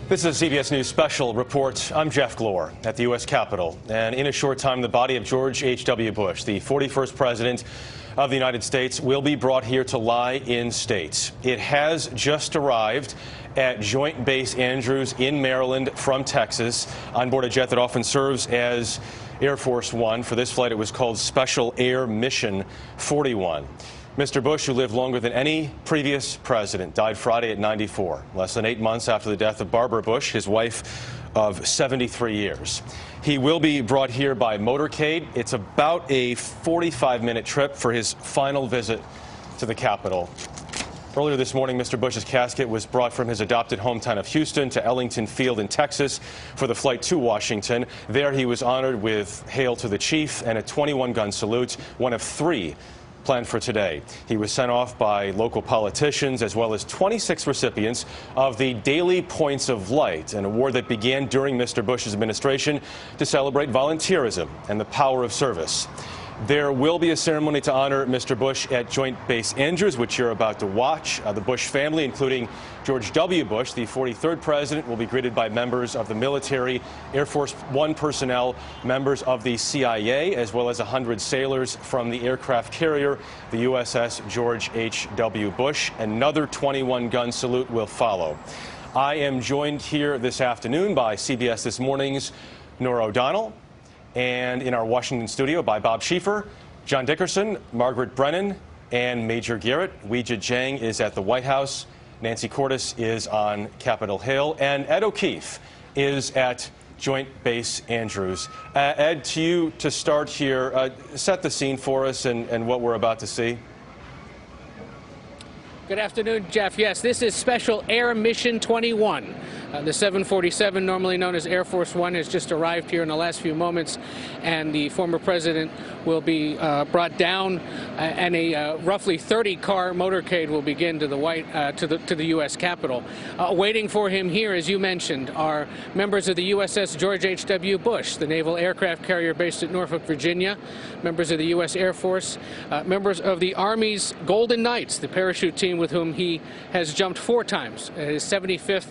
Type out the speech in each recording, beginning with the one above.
This is a CBS News special report. I'm Jeff Glor at the U.S. Capitol. And in a short time, the body of George H.W. Bush, the 41st President of the United States, will be brought here to lie in state. It has just arrived at Joint Base Andrews in Maryland from Texas on board a jet that often serves as Air Force One. For this flight, it was called Special Air Mission 41. Mr. Bush, who lived longer than any previous president, died Friday at 94, less than 8 months after the death of Barbara Bush, his wife of 73 years. He will be brought here by motorcade. It's about a 45-minute trip for his final visit to the Capitol. Earlier this morning, Mr. Bush's casket was brought from his adopted hometown of Houston to Ellington Field in Texas for the flight to Washington. There he was honored with Hail to the Chief and a 21-gun salute, one of 3 planned for today. He was sent off by local politicians as well as 26 recipients of the Daily Points of Light, an award that began during Mr. Bush's administration to celebrate volunteerism and the power of service. There will be a ceremony to honor Mr. Bush at Joint Base Andrews, which you're about to watch. The Bush family, including George W. Bush, the 43rd president, will be greeted by members of the military, Air Force One personnel, members of the CIA, as well as 100 sailors from the aircraft carrier, the USS George H.W. Bush. Another 21-gun salute will follow. I am joined here this afternoon by CBS This Morning's Norah O'Donnell, and in our Washington studio by Bob Schieffer, John Dickerson, Margaret Brennan, and Major Garrett. Weijia Jiang is at the White House. Nancy Cordes is on Capitol Hill. And Ed O'Keefe is at Joint Base Andrews. Ed, to you to start here, set the scene for us and what we're about to see. Good afternoon, Jeff. Yes, this is Special Air Mission 21. The 747, normally known as Air Force One, has just arrived here in the last few moments, and the former president will be brought down, and a roughly 30-car motorcade will begin to the U.S. Capitol. Waiting for him here, as you mentioned, are members of the USS George H.W. Bush, the naval aircraft carrier based at Norfolk, Virginia, members of the U.S. Air Force, members of the Army's Golden Knights, the parachute team with whom he has jumped 4 times at his 75th,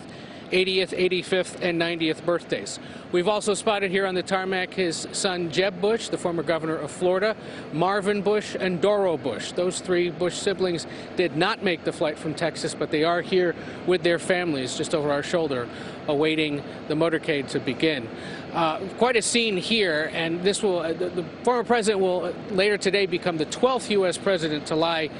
80th, 85th, and 90th birthdays. We've also spotted here on the tarmac his son Jeb Bush, the former governor of Florida, Marvin Bush, and Doro Bush. Those 3 Bush siblings did not make the flight from Texas, but they are here with their families just over our shoulder, awaiting the motorcade to begin. Quite a scene here, and this will the former president will later today become the 12th U.S. president to lie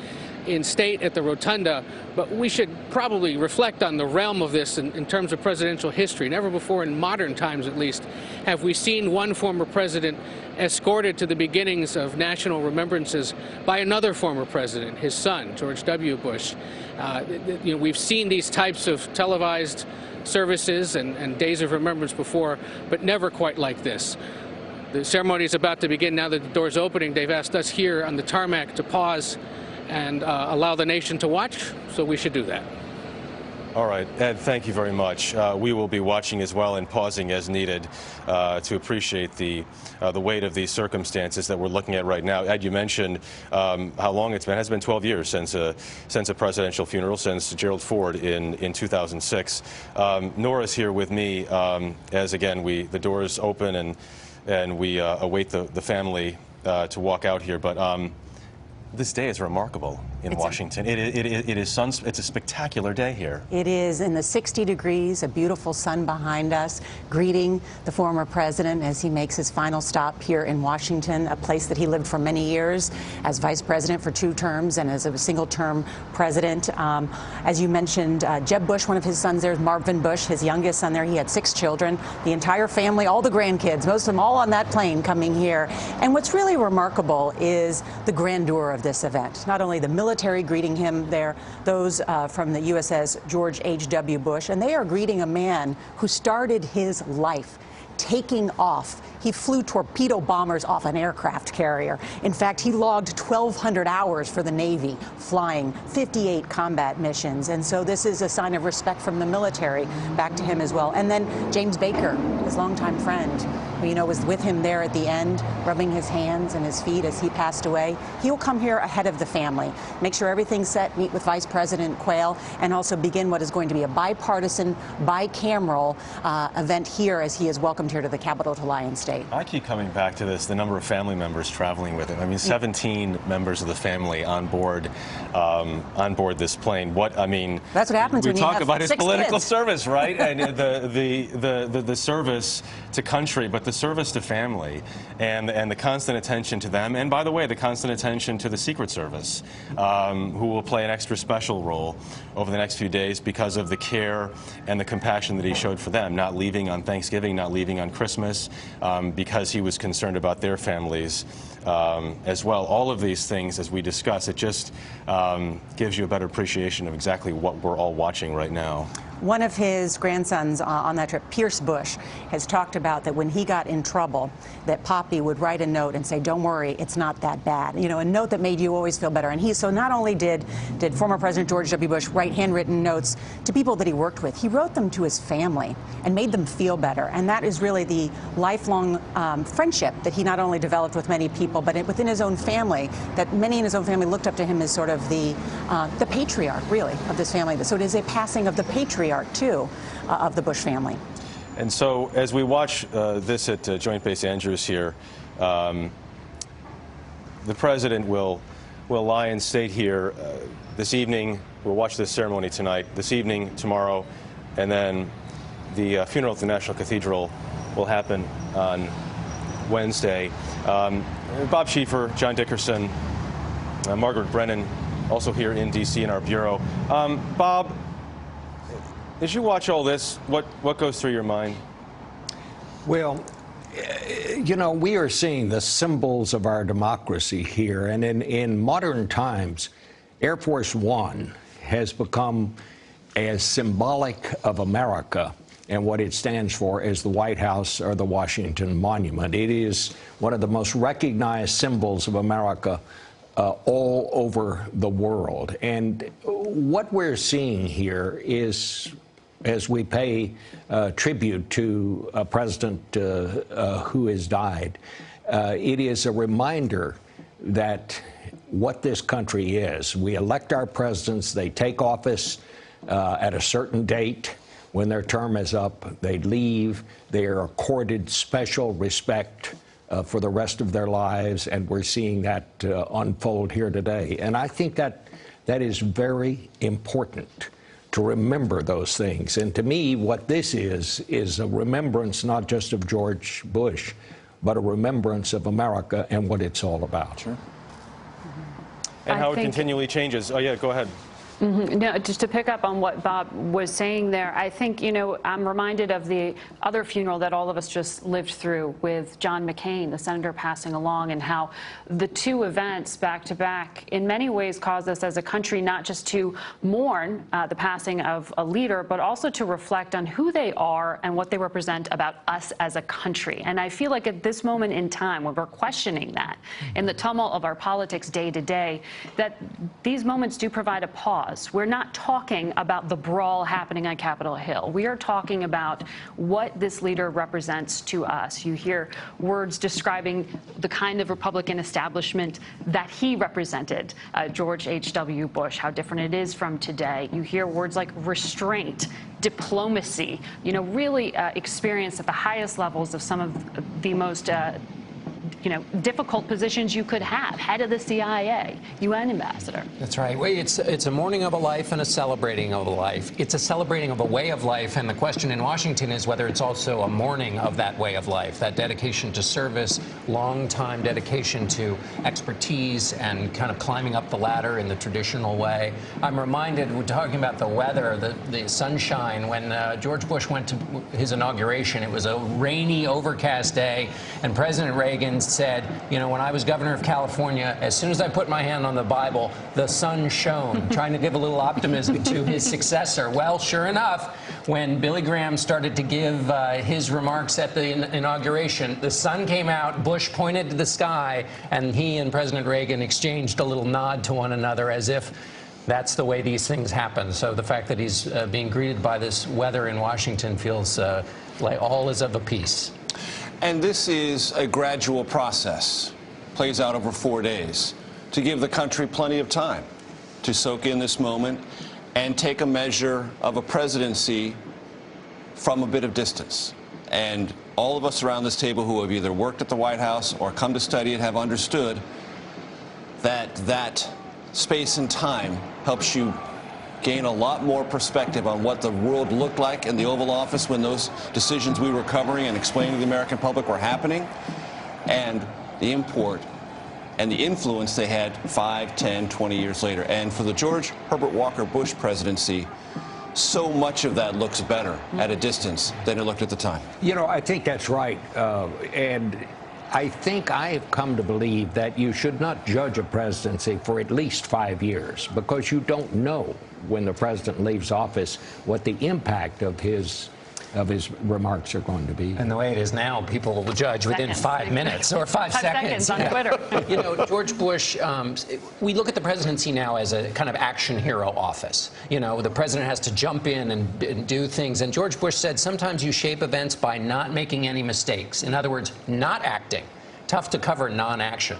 in state at the Rotunda, but we should probably reflect on the realm of this in terms of presidential history. Never before in modern times, at least, have we seen one former president escorted to the beginnings of national remembrances by another former president, his son, George W. Bush. We've seen these types of televised services and days of remembrance before, but never quite like this. The ceremony is about to begin now that the door's opening. They've asked us here on the tarmac to pause and allow the nation to watch, so we should do that. All right, Ed, thank you very much. We will be watching as well and pausing as needed to appreciate the weight of these circumstances that we're looking at right now. Ed, you mentioned how long it's been. It has been 12 years since a presidential funeral, since Gerald Ford in 2006. Nora's here with me as, again, the doors open and we await the family to walk out here. But this day is remarkable in Washington. It's a spectacular day here. It is in the 60 degrees, a beautiful sun behind us, greeting the former president as he makes his final stop here in Washington, a place that he lived for many years as vice president for 2 terms and as a single-term president. As you mentioned, Jeb Bush, one of his sons there is Marvin Bush, his youngest son there. He had 6 children, the entire family, all the grandkids, most of them all on that plane coming here. And what's really remarkable is the grandeur of this event. Not only the military greeting him there, those from the USS George H.W. Bush, and they are greeting a man who started his life taking off he flew torpedo bombers off an aircraft carrier. In fact, he logged 1,200 hours for the Navy, flying 58 combat missions. And so this is a sign of respect from the military back to him as well. And then James Baker, his longtime friend, who, was with him there at the end, rubbing his hands and his feet as he passed away. He'll come here ahead of the family, make sure everything's set, meet with Vice President Quayle, and also begin what is going to be a bipartisan, bicameral event here as he is welcomed here to the Capitol to lie in state. I keep coming back to this, the number of family members traveling with him. I mean, 17 members of the family on board this plane. That's what happens when you have talk about his political kids. Service, right? And the service to country, but the service to family, and the constant attention to them, and by the way, the constant attention to the Secret Service, who will play an extra special role over the next few days because of the care and the compassion that he showed for them, not leaving on Thanksgiving, not leaving on Christmas, because he was concerned about their families as well. All of these things, as we discuss, it just gives you a better appreciation of exactly what we're all watching right now. One of his grandsons on that trip, Pierce Bush, has talked about that when he got in trouble, that Poppy would write a note and say, "Don't worry, it's not that bad." A note that made you always feel better. And so not only did former President George W. Bush write handwritten notes to people that he worked with, he wrote them to his family and made them feel better. And that is really the lifelong friendship that he not only developed with many people, but within his own family, that many in his own family looked up to him as sort of the patriarch, really, of this family. So it is a passing of the patriarch, too, of the Bush family. And so as we watch this at Joint Base Andrews here, the president will lie in state here this evening. We'll watch this ceremony tonight, this evening, tomorrow, and then the funeral at the National Cathedral will happen on Wednesday. Bob Schieffer, John Dickerson, Margaret Brennan, also here in D.C. in our bureau. Bob, as you watch all this, what goes through your mind? Well, we are seeing the symbols of our democracy here. And in modern times, Air Force One has become as symbolic of America and what it stands for as the White House or the Washington Monument. It is one of the most recognized symbols of America all over the world. And what we're seeing here is, as we pay tribute to a president who has died, it is a reminder that what this country is. We elect our presidents, they take office at a certain date. When their term is up, they leave. They are accorded special respect for the rest of their lives, and we're seeing that unfold here today. And I think that is very important, to remember those things. And to me, what this is a remembrance not just of George Bush, but a remembrance of America and what it's all about. Sure. And how it continually changes. Oh, yeah, go ahead. No, just to pick up on what Bob was saying there, I think, I'm reminded of the other funeral that all of us just lived through with John McCain, the senator passing along, and how the two events back to back in many ways caused us as a country not just to mourn the passing of a leader, but also to reflect on who they are and what they represent about us as a country. And I feel like at this moment in time, when we're questioning that in the tumult of our politics day to day, that these moments do provide a pause. We're not talking about the brawl happening on Capitol Hill. We are talking about what this leader represents to us. You hear words describing the kind of Republican establishment that he represented, George H.W. Bush, how different it is from today. You hear words like restraint, diplomacy, really experienced at the highest levels of some of the most difficult positions you could have. Head of the CIA, UN ambassador. That's right. It's a mourning of a life and a celebrating of a life. It's a celebrating of a way of life, and the question in Washington is whether it's also a mourning of that way of life, that dedication to service, long-time dedication to expertise and kind of climbing up the ladder in the traditional way. I'm reminded, we're talking about the weather, the sunshine, when George Bush went to his inauguration. It was a rainy, overcast day, and President Reagan said, you know, when I was governor of California, as soon as I put my hand on the Bible, the sun shone, trying to give a little optimism to his successor. Well, sure enough, when Billy Graham started to give his remarks at the inauguration, the sun came out, Bush pointed to the sky, and he and President Reagan exchanged a little nod to one another as if that's the way these things happen. So the fact that he's being greeted by this weather in Washington feels like all is of a piece. And this is a gradual process, plays out over 4 days, to give the country plenty of time to soak in this moment and take a measure of a presidency from a bit of distance. And all of us around this table who have either worked at the White House or come to study it have understood that that space and time helps you gain a lot more perspective on what the world looked like in the Oval Office when those decisions we were covering and explaining to the American public were happening, and the import and the influence they had 5, 10, 20 years later. And for the George Herbert Walker Bush presidency, so much of that looks better at a distance than it looked at the time. You know, I think that's right. And I think I have come to believe that you should not judge a presidency for at least 5 years, because you don't know when the president leaves office what the impact of his remarks are going to be. And the way it is now, people will judge within 5 minutes or 5 seconds. On Twitter. You know, George Bush, we look at the presidency now as a kind of action hero office. You know, the president has to jump in and do things. And George Bush said, sometimes you shape events by not making any mistakes. In other words, not acting. Tough to cover non-action.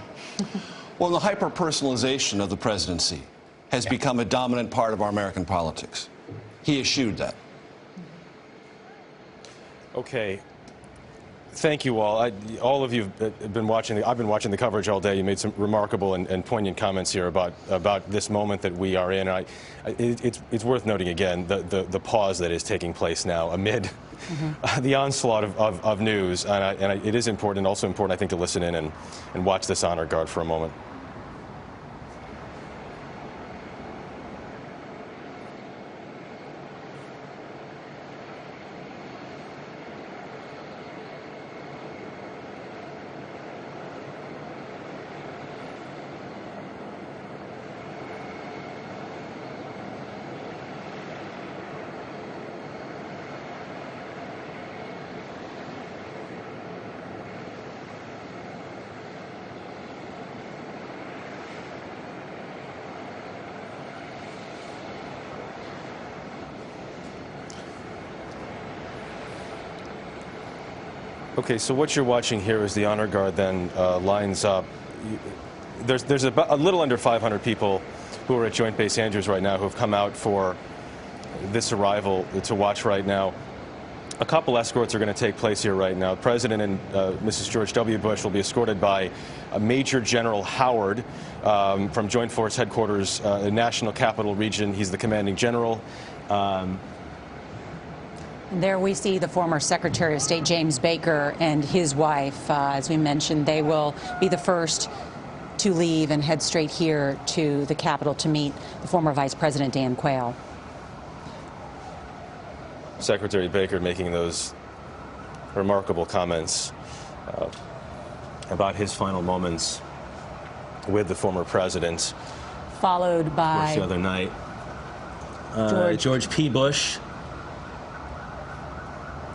Well, the hyper-personalization of the presidency has become a dominant part of our American politics. He eschewed that. Okay. Thank you all. All of you have been watching. I've been watching the coverage all day. You made some remarkable and poignant comments here about this moment that we are in. It's worth noting again the pause that is taking place now amid the onslaught of news. And it is important, also important, I think, to listen in and watch this honor guard for a moment. Okay, so what you're watching here is the honor guard then lines up. There's about a little under 500 people who are at Joint Base Andrews right now who have come out for this arrival to watch right now. A couple escorts are going to take place here right now. President and Mrs. George W. Bush will be escorted by Major General Howard from Joint Force Headquarters, National Capital Region. He's the commanding general. And there we see the former Secretary of State James Baker and his wife. As we mentioned, they will be the first to leave and head straight here to the Capitol to meet the former Vice President Dan Quayle. Secretary Baker making those remarkable comments about his final moments with the former president. Followed by the other night, George P. Bush.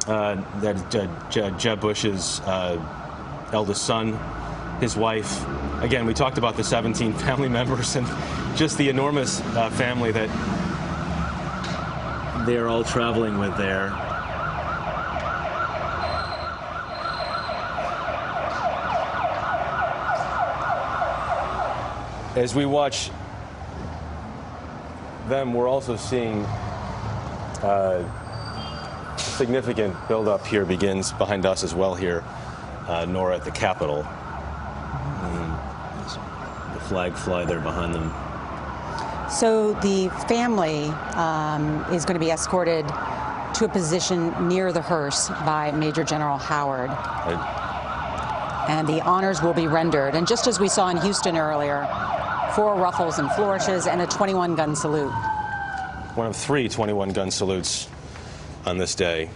Jeb Bush's eldest son, his wife. Again, we talked about the 17 family members and just the enormous family that they're all traveling with there. As we watch them, we're also seeing significant buildup here begins behind us as well here, Nora, at the Capitol. The flag fly there behind them. So the family is going to be escorted to a position near the hearse by Major General Howard. And the honors will be rendered. And just as we saw in Houston earlier, 4 ruffles and flourishes and a 21-gun salute. One of 3 21-gun salutes on this day.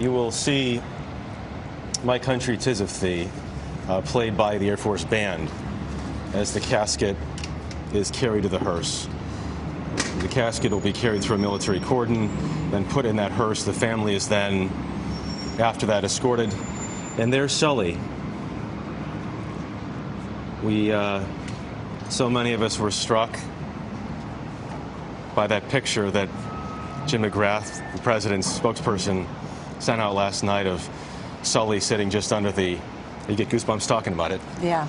you will see My Country 'Tis of Thee played by the Air Force Band as the casket is carried to the hearse. The casket will be carried through a military cordon, then put in that hearse. The family is then, after that, escorted. And there's Sully. So many of us were struck by that picture that Jim McGrath, the president's spokesperson, sent out last night of Sully sitting just under the, you get goosebumps talking about it. Yeah.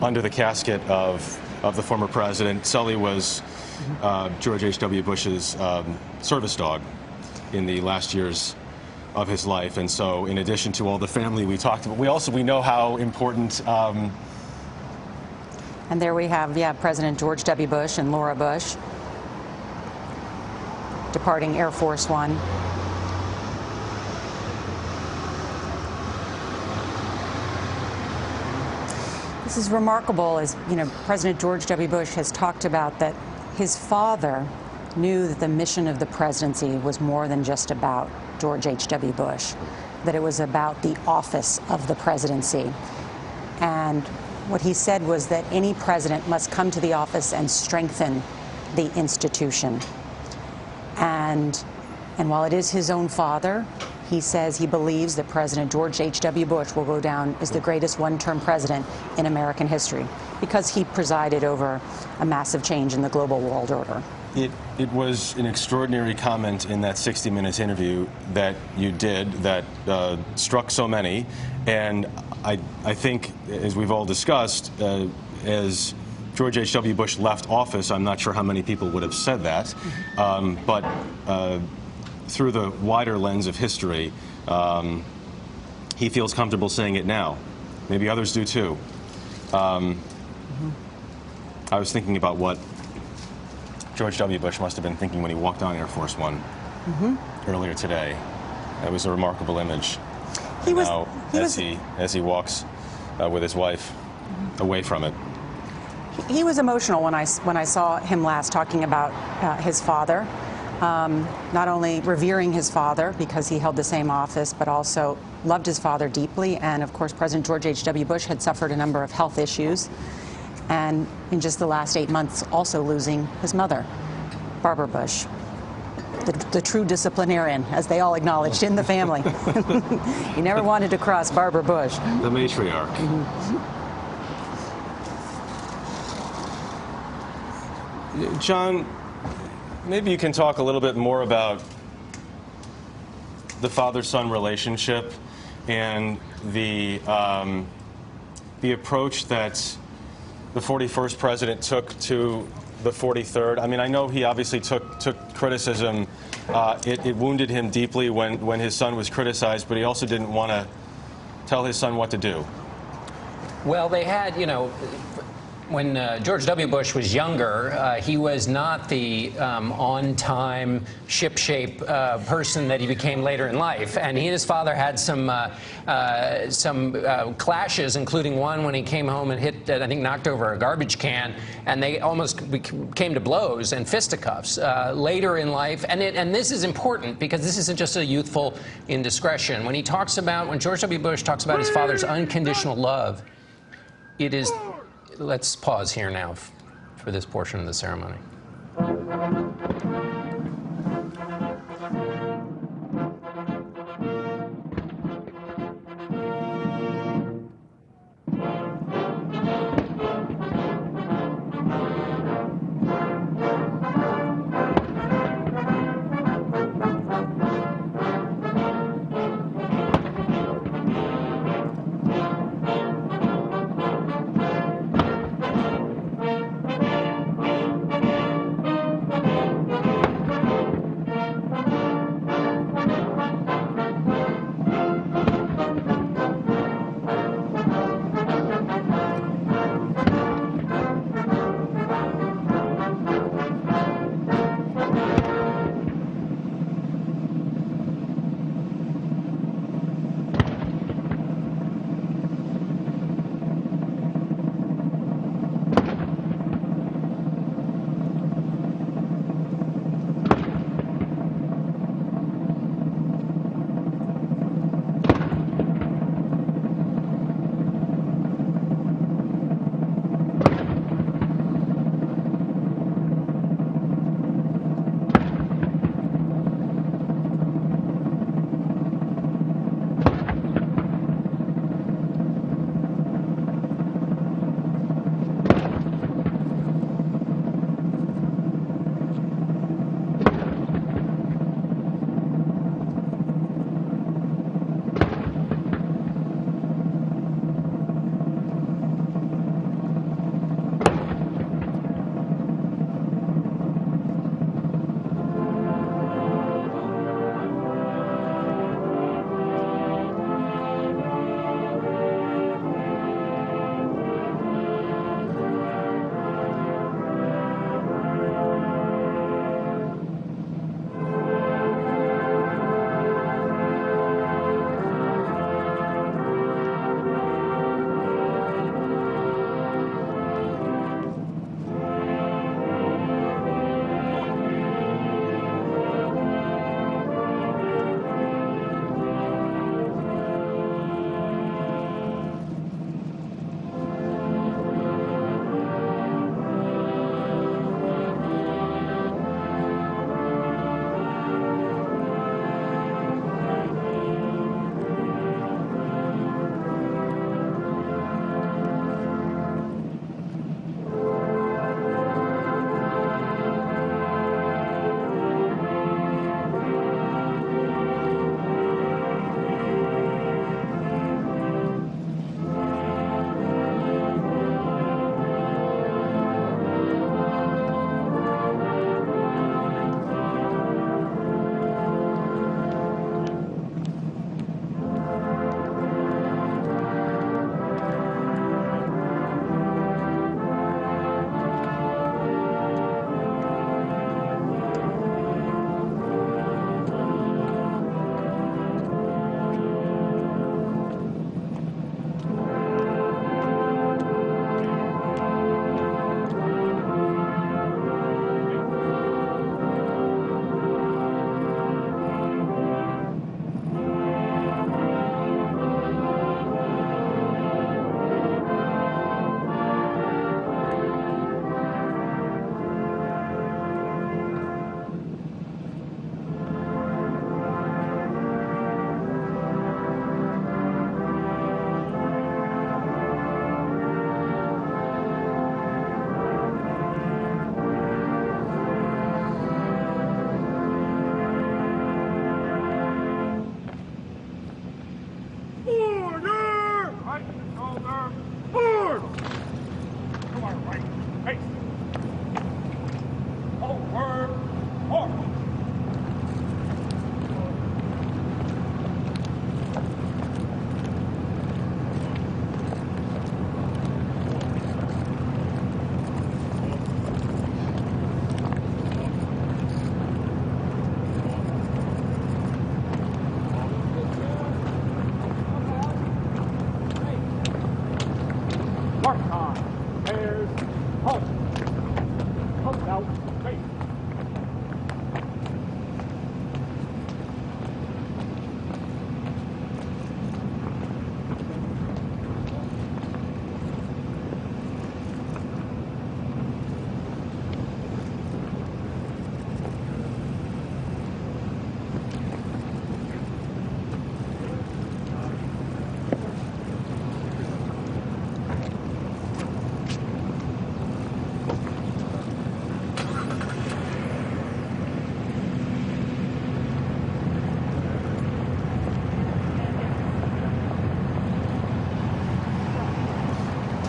Under the casket of the former president. Sully was George H.W. Bush's service dog in the last years of his life. And so in addition to all the family we talked about, we know how important. And there we have, President George W. Bush and Laura Bush departing Air Force One. This is remarkable, as you know, President George W. Bush has talked about that his father knew that the mission of the presidency was more than just about George H.W. Bush, that it was about the office of the presidency. And what he said was that any president must come to the office and strengthen the institution. And while it is his own father, he says he believes that President George H.W. Bush will go down as the greatest one-term president in American history because he presided over a massive change in the global world order. It was an extraordinary comment in that 60 Minutes interview that you did that struck so many. And I think, as we've all discussed, as George H.W. Bush left office, I'm not sure how many people would have said that. But through the wider lens of history, he feels comfortable saying it now. Maybe others do too. I was thinking about what George W. Bush must have been thinking when he walked on Air Force One earlier today. It was a remarkable image. As he walks with his wife away from it. He was emotional when I saw him last talking about his father. Not only revering his father because he held the same office, but also loved his father deeply. And of course, President George H.W. Bush had suffered a number of health issues. And in just the last 8 months, also losing his mother, Barbara Bush, the true disciplinarian, as they all acknowledged in the family. He never wanted to cross Barbara Bush. The matriarch. John, maybe you can talk a little bit more about the father-son relationship and the approach that the 41st president took to the 43rd. I mean, I know he obviously took criticism. It wounded him deeply when his son was criticized, but he also didn't want to tell his son what to do. Well, they had, you know, when George W. Bush was younger, he was not the on-time, ship-shape person that he became later in life. And he and his father had some clashes, including one when he came home and hit, I think, knocked over a garbage can, and they almost came to blows and fisticuffs later in life. And this is important because this isn't just a youthful indiscretion. When George W. Bush talks about his father's unconditional love, it is. Let's pause here now for this portion of the ceremony.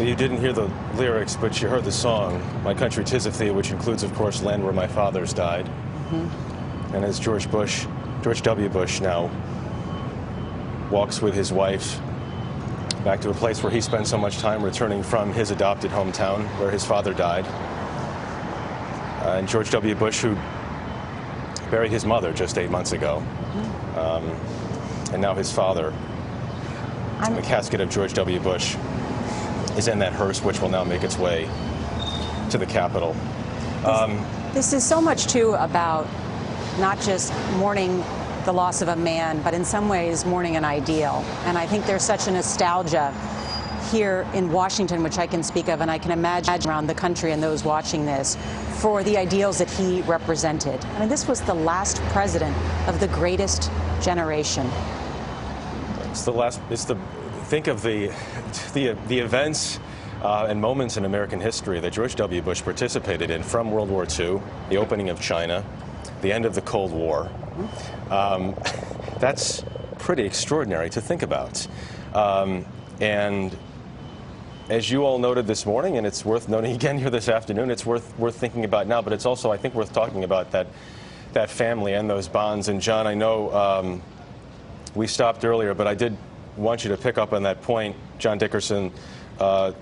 You didn't hear the lyrics, but you heard the song, My Country 'Tis of Thee, which includes, of course, Land Where My Fathers Died. Mm-hmm. And as George W. Bush now walks with his wife back to a place where he spent so much time, returning from his adopted hometown where his father died. And George W. Bush, who buried his mother just 8 months ago. Mm-hmm. And now his father, the casket of George W. Bush, is in that hearse, which will now make its way to the Capitol. This is so much, too, about not just mourning the loss of a man, but in some ways mourning an ideal. And I think there's such a nostalgia here in Washington, which I can speak of, and I can imagine around the country and those watching this, for the ideals that he represented. I mean, this was the last president of the greatest generation. Think of the events and moments in American history that George W. Bush participated in, from World War II, the opening of China, the end of the Cold War. That's pretty extraordinary to think about. And as you all noted this morning, and it's worth noting again here this afternoon, it's worth thinking about now, but it's also, I think, worth talking about that family and those bonds. And John, I know we stopped earlier, but I did want you to pick up on that point, John Dickerson, that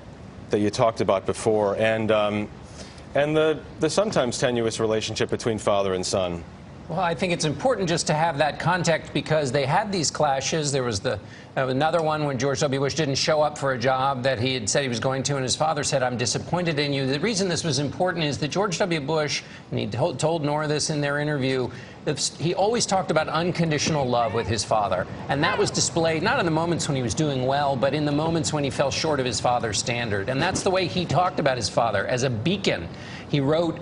you talked about before, and the sometimes tenuous relationship between father and son. Well, I think it's important just to have that context, because they had these clashes. There was another one when George W. Bush didn't show up for a job that he had said he was going to, and his father said, "I'm disappointed in you." The reason this was important is that George W. Bush, and he told Nora this in their interview, he always talked about unconditional love with his father. And that was displayed not in the moments when he was doing well, but in the moments when he fell short of his father's standard. And that's the way he talked about his father, as a beacon. He wrote,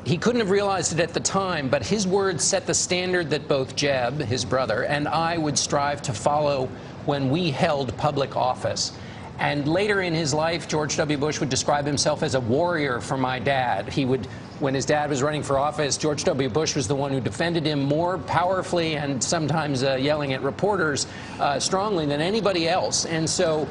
he couldn't have realized it at the time, but his words set the standard that both Jeb, his brother, and I would strive to follow when we held public office. And later in his life, George W. Bush would describe himself as a warrior for my dad. When his dad was running for office, George W. Bush was the one who defended him more powerfully and sometimes yelling at reporters strongly than anybody else. And so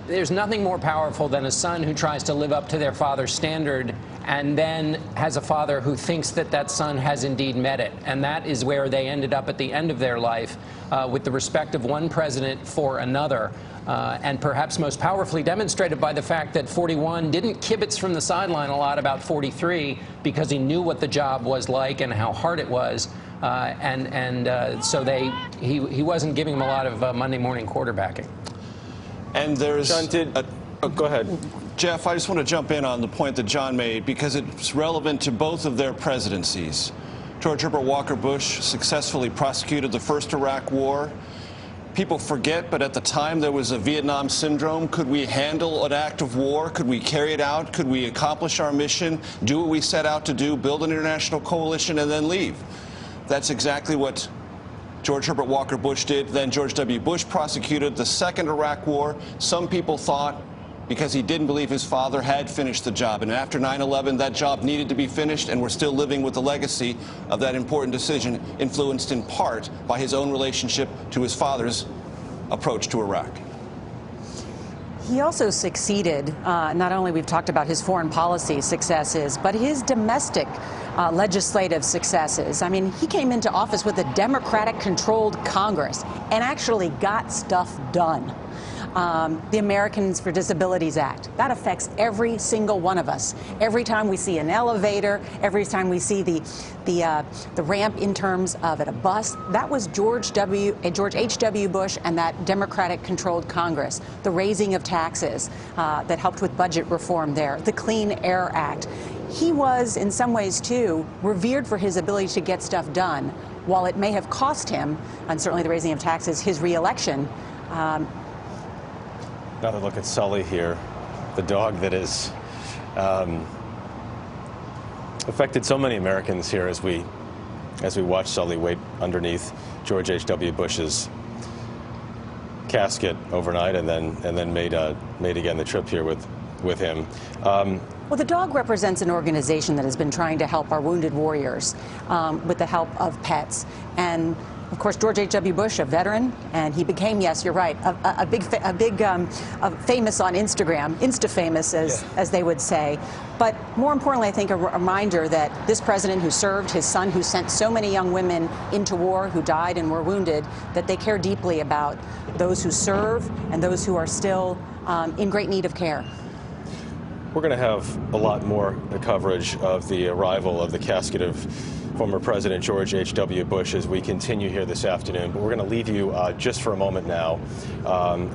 there's nothing more powerful than a son who tries to live up to their father's standard and then has a father who thinks that that son has indeed met it. And that is where they ended up at the end of their life, with the respect of one president for another. And perhaps most powerfully demonstrated by the fact that 41 didn't kibitz from the sideline a lot about 43, because he knew what the job was like and how hard it was. So he wasn't giving him a lot of Monday morning quarterbacking. And there's... John, go ahead. Jeff, I just want to jump in on the point that John made, because it's relevant to both of their presidencies. George Herbert Walker Bush successfully prosecuted the first Iraq War. People forget, but at the time there was a Vietnam syndrome. Could we handle an act of war? Could we carry it out? Could we accomplish our mission, do what we set out to do, build an international coalition, and then leave? That's exactly what George Herbert Walker Bush did. Then George W. Bush prosecuted the second Iraq War. Some people thought, because he didn't believe his father had finished the job. And after 9/11, that job needed to be finished, and we're still living with the legacy of that important decision, influenced in part by his own relationship to his father's approach to Iraq. He also succeeded, not only we've talked about his foreign policy successes, but his domestic legislative successes. I mean, he came into office with a Democratic-controlled Congress and actually got stuff done. The Americans for Disabilities Act. That affects every single one of us. Every time we see an elevator, every time we see the ramp in terms of at a bus, that was George H.W. Bush and that Democratic-controlled Congress. The raising of taxes that helped with budget reform there. The Clean Air Act. He was, in some ways, too, revered for his ability to get stuff done. While it may have cost him, and certainly the raising of taxes, his re-election, Another look at Sully here, the dog that has affected so many Americans here as we watch Sully wait underneath George H.W. Bush's casket overnight, and then made again the trip here with with him. Well, the dog represents an organization that has been trying to help our wounded warriors with the help of pets. And of course, George H.W. Bush, a veteran, and he became, yes, you're right, a big famous on Instagram, Insta-famous, as they would say. But more importantly, I think a reminder that this president who served, his son who sent so many young women into war, who died and were wounded, that they care deeply about those who serve and those who are still in great need of care. We're going to have a lot more coverage of the arrival of the casket of former President George H.W. Bush as we continue here this afternoon. But we're going to leave you just for a moment now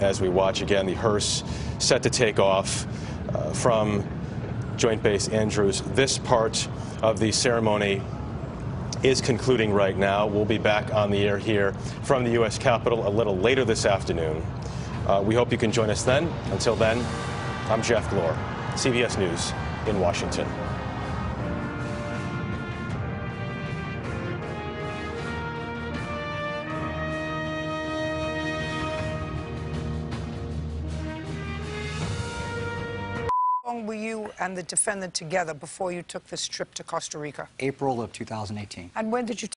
as we watch again the hearse set to take off from Joint Base Andrews. This part of the ceremony is concluding right now. We'll be back on the air here from the U.S. Capitol a little later this afternoon. We hope you can join us then. Until then, I'm Jeff Glor, CBS News in Washington. How long were you and the defendant together before you took this trip to Costa Rica? April of 2018. And when did you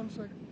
1 second.